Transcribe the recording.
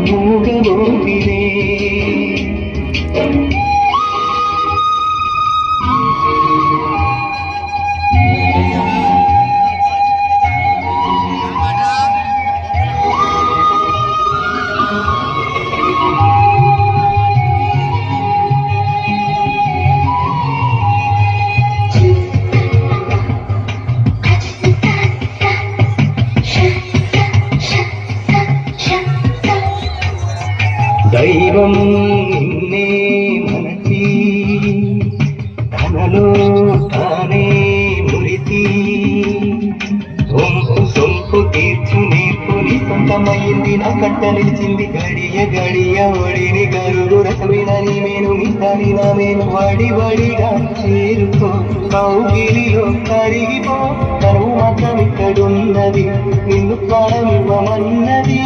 ಮೂಗಬೋತಿದೆ దైవం నిన్నే మనసి తనలో తానే మురిసి సొంపు తీర్చు నేర్పుని సొంతమైంది నా కట్ట నిలిచింది గడియ గడియ ఒడిని గరుడు రసమినని మేను మిసాని నా మేను వడిగా చేరుకో కౌగిలిలో కరిగిపో తను మాత్రం ఇక్కడున్నది నిన్ను ప్రాణమివ్వమన్నది.